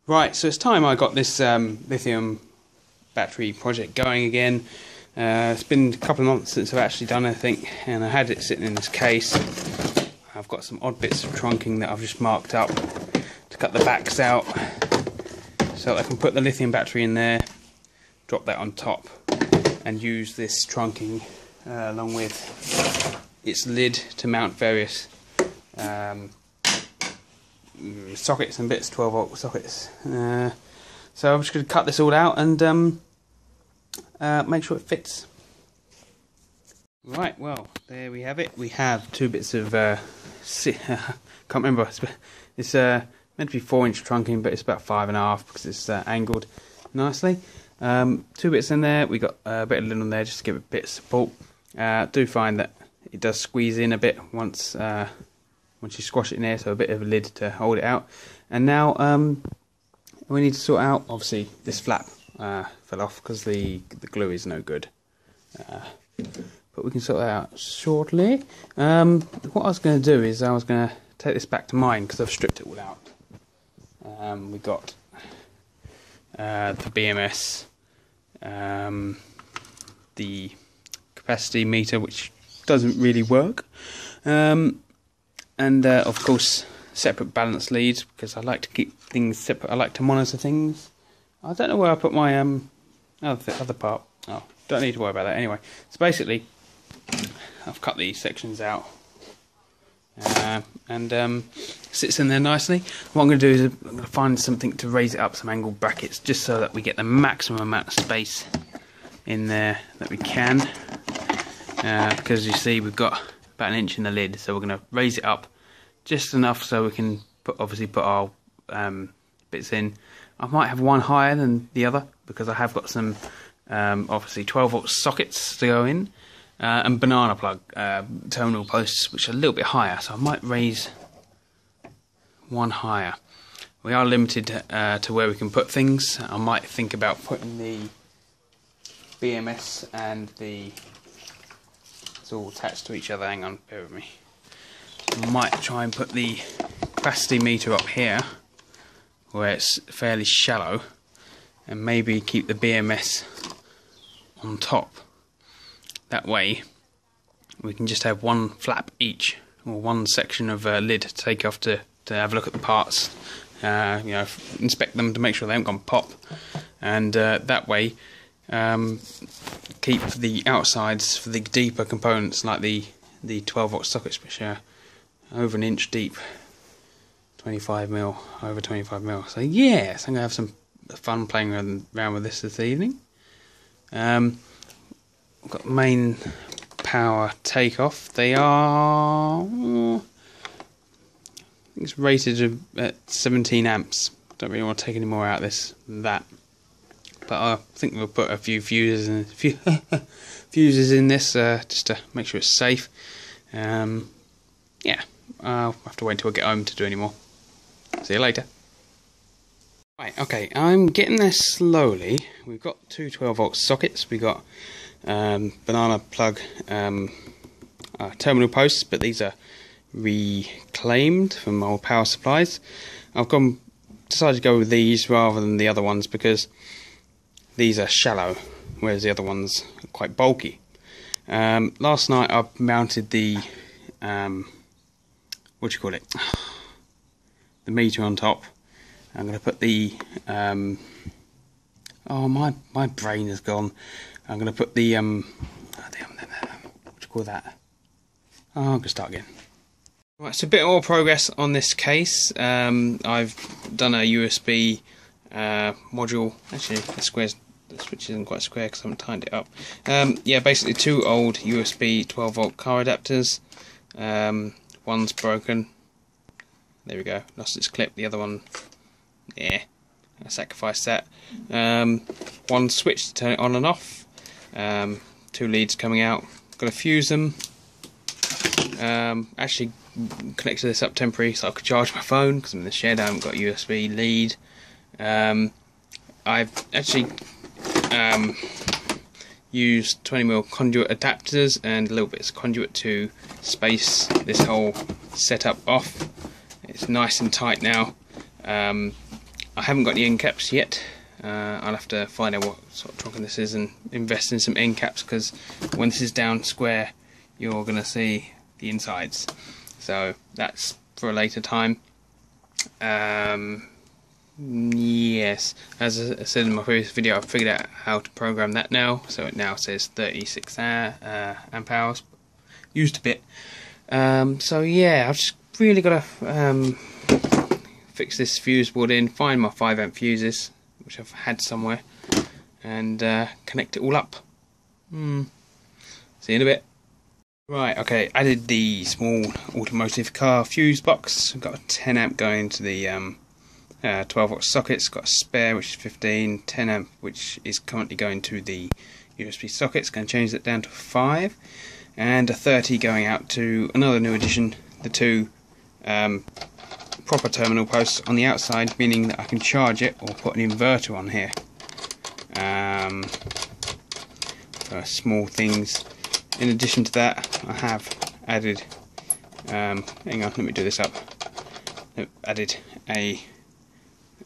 Right, so it's time I got this lithium battery project going again. It's been a couple of months since I've actually done anything, and I had it sitting in this case. I've got some odd bits of trunking that I've just marked up to cut the backs out so I can put the lithium battery in there, drop that on top, and use this trunking along with its lid to mount various sockets and bits, 12-volt sockets. So I'm just going to cut this all out and make sure it fits. Right, well, there we have it. We have two bits of can't remember. It's meant to be 4-inch trunking, but it's about 5.5 because it's angled nicely. 2 bits in there. We got a bit of lid on there just to give it a bit of support. Do find that it does squeeze in a bit once you squash it in there, so a bit of a lid to hold it out. And now we need to sort out, obviously, this flap fell off because the glue is no good. But we can sort that out shortly. What I was going to do is I was going to take this back to mine because I've stripped it all out. We got the BMS, the capacity meter, which doesn't really work, and of course separate balance leads because I like to keep things separate. I like to monitor things. I don't know where I put my other part. Oh, don't need to worry about that anyway. So basically, I've cut these sections out and sits in there nicely. What I'm going to do is I'm going to find something to raise it up, some angled brackets, just so that we get the maximum amount of space in there that we can. Because you see we've got about 1 inch in the lid, so we're going to raise it up just enough so we can obviously put our bits in. I might have one higher than the other because I have got some obviously 12-volt sockets to go in, and banana plug terminal posts which are a little bit higher, so I might raise one higher. We are limited to where we can put things. I might think about putting the BMS and the... it's all attached to each other. Hang on, bear with me. I might try and put the capacity meter up here where it's fairly shallow, and maybe keep the BMS on top. That way we can just have one flap each, or one section of lid to take off to have a look at the parts, you know, inspect them to make sure they haven't gone pop, and that way keep the outsides for the deeper components like the 12-volt sockets, which are over 1 inch deep, 25mm, over 25mm. So yes, I'm going to have some fun playing around with this evening. I've got main power takeoff. They are, I think it's rated at 17 amps. Don't really want to take any more out of this than that. But I think we'll put a few fuses in this just to make sure it's safe. Yeah, I'll have to wait until I get home to do any more. See you later. Right, okay, I'm getting there slowly. We've got two 12-volt sockets. We've got banana plug terminal posts, but these are reclaimed from old power supplies. I've decided to go with these rather than the other ones because these are shallow, whereas the other ones are quite bulky. Last night I mounted the what do you call it? The meter on top. I'm going to put the oh, my brain is gone. I'm going to put the what do you call that? Oh, I'm going to start again. Right, so a bit more progress on this case. I've done a USB module. Actually, the switch isn't quite square because I haven't tightened it up. Yeah, basically 2 old USB 12-volt car adapters. One's broken. There we go. Lost its clip. The other one, yeah, I sacrificed that. One switch to turn it on and off. 2 leads coming out. Got to fuse them. Actually connected this up temporary so I could charge my phone because I'm in the shed. I haven't got a USB lead. I've actually used 20mm conduit adapters and a little bit of conduit to space this whole setup off. It's nice and tight now. I haven't got the end caps yet. I'll have to find out what sort of trunking this is and invest in some end caps, because when this is down square you're going to see the insides. So that's for a later time. Yes, as I said in my previous video, I've figured out how to program that now, so it now says 36 amp hours. Used a bit. So yeah, I've just really got to fix this fuse board in, find my 5 amp fuses, which I've had somewhere, and connect it all up. See you in a bit. Right, okay, added the small automotive car fuse box. I've got a 10 amp going into the 12 watt sockets, got a spare which is 15, 10 amp which is currently going to the USB sockets, going to change that down to 5, and a 30 going out to another new addition, the 2 proper terminal posts on the outside, meaning that I can charge it or put an inverter on here. Small things. In addition to that, I have added, hang on, let me do this up. I've added a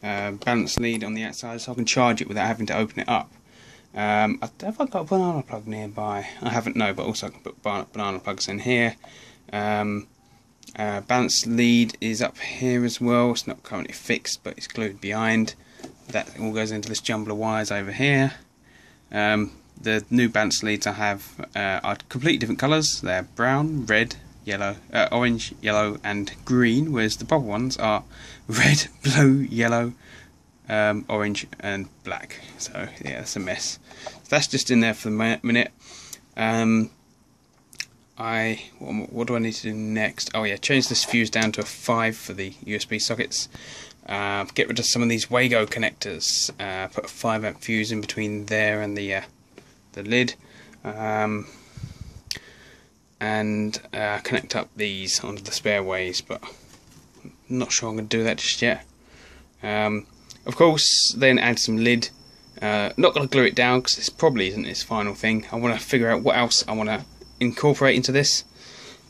balance lead on the outside, so I can charge it without having to open it up. Have I got a banana plug nearby? I haven't, no, but also I can put banana plugs in here. Balance lead is up here as well. It's not currently fixed, but it's glued behind. That all goes into this jumble of wires over here. The new balance leads I have are completely different colours. They're brown, red, yellow, orange, yellow and green, whereas the proper ones are red, blue, yellow, orange and black. So yeah, that's a mess. So that's just in there for the minute. What do I need to do next? Oh yeah, change this fuse down to a 5 for the USB sockets. Get rid of some of these Wago connectors. Put a 5 amp fuse in between there and the lid, and connect up these onto the spare ways, but I'm not sure I'm going to do that just yet. Of course, then add some lid. Not going to glue it down because this probably isn't its final thing. I want to figure out what else I want to incorporate into this,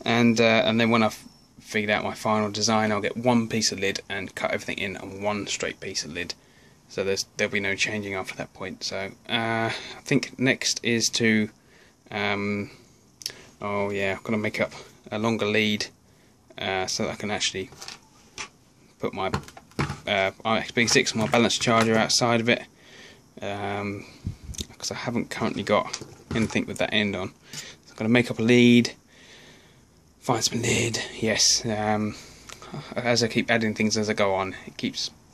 and then when I've figured out my final design, I'll get one piece of lid and cut everything in on one straight piece of lid. So there'll be no changing after that point. So I think next is to oh yeah, I've got to make up a longer lead so that I can actually put my RXB6, my balance charger, outside of it, because I haven't currently got anything with that end on. So I've got to make up a lead, find some lid. Yes, as I keep adding things as I go on,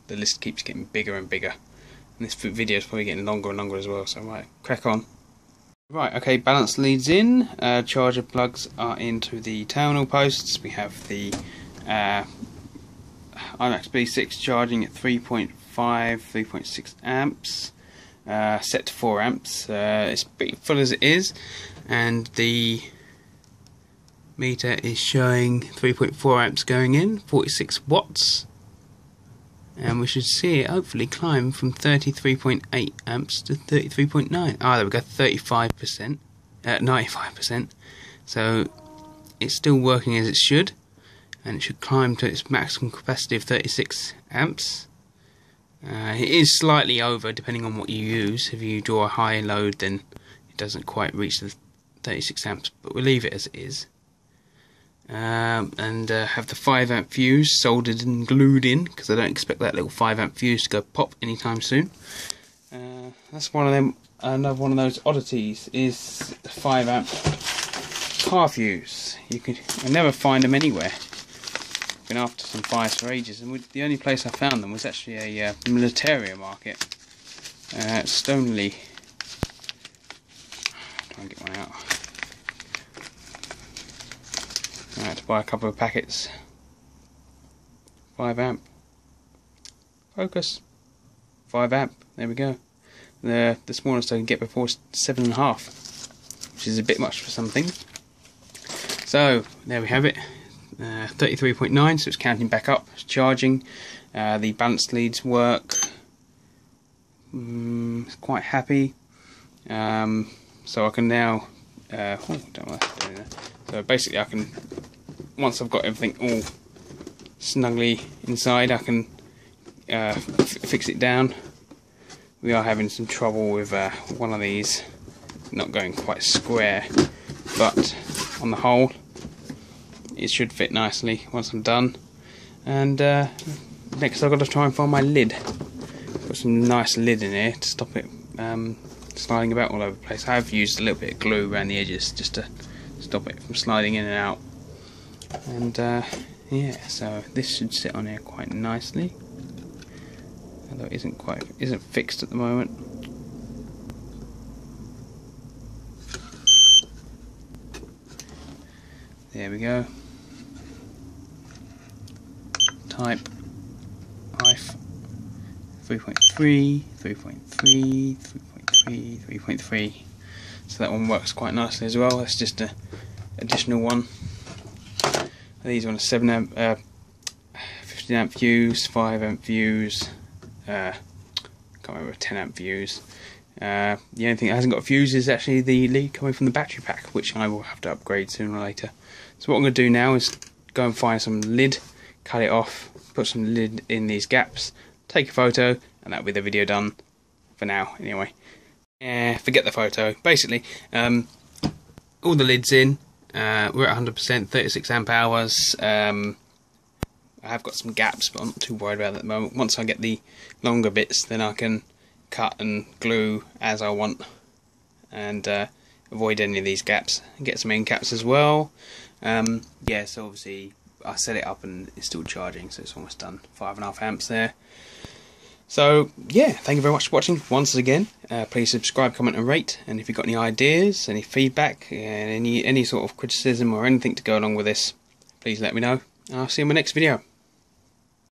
the list keeps getting bigger and bigger, and this video is probably getting longer and longer as well. So right, crack on. Right, okay, balance leads in, charger plugs are into the terminal posts. We have the IMAX-B6 charging at 3.5, 3.6 amps, set to 4 amps. It's pretty full as it is, and the meter is showing 3.4 amps going in, 46 watts. And we should see it hopefully climb from 33.8 amps to 33.9. Ah, there we go, 35%, 95%. So it's still working as it should, and it should climb to its maximum capacity of 36 amps. It is slightly over depending on what you use. If you draw a high load, then it doesn't quite reach the 36 amps, but we'll leave it as it is. And have the 5 amp fuse soldered and glued in, because I don't expect that little 5 amp fuse to go pop anytime soon. That's one of them. Another one of those oddities is the 5 amp car fuse. I never find them anywhere. Been after some fires for ages, and the only place I found them was actually a militaria market at Stoneleigh. Try and get one out. I had to buy a couple of packets. 5 amp. Focus. 5 amp. There we go. The smallest I can get before is 7.5, which is a bit much for some things. So there we have it. 33.9, so it's counting back up. It's charging. The balance leads work. It's quite happy. So I can now. Don't want to do that. So basically, I can, once I've got everything all snugly inside, I can fix it down. We are having some trouble with one of these not going quite square, but on the whole it should fit nicely once I'm done. And next I've got to try and find my lid. Put some nice lid in here to stop it sliding about all over the place. I have used a little bit of glue around the edges just to stop it from sliding in and out. And yeah, so this should sit on here quite nicely, although it isn't fixed at the moment. There we go. Type life 3.3, 3.3, 3.3, 3.3. So that one works quite nicely as well. That's just an additional one. These ones are 7 amp, 15 amp fuse, 5 amp fuse, can't remember, 10 amp fuse. The only thing that hasn't got a fuse is actually the lead coming from the battery pack, which I will have to upgrade sooner or later. So what I'm going to do now is go and find some lid, cut it off, put some lid in these gaps, take a photo, and that'll be the video done for now anyway. Forget the photo. Basically, all the lids in. We're at 100%, 36 amp hours. I have got some gaps, but I'm not too worried about that at the moment. Once I get the longer bits, then I can cut and glue as I want, and avoid any of these gaps, and get some end caps as well. Yeah, so obviously I set it up and it's still charging, so it's almost done. 5.5 amps there. So yeah, thank you very much for watching once again. Please subscribe, comment and rate, and if you've got any ideas, any feedback, and any sort of criticism or anything to go along with this, please let me know. I'll see you in my next video.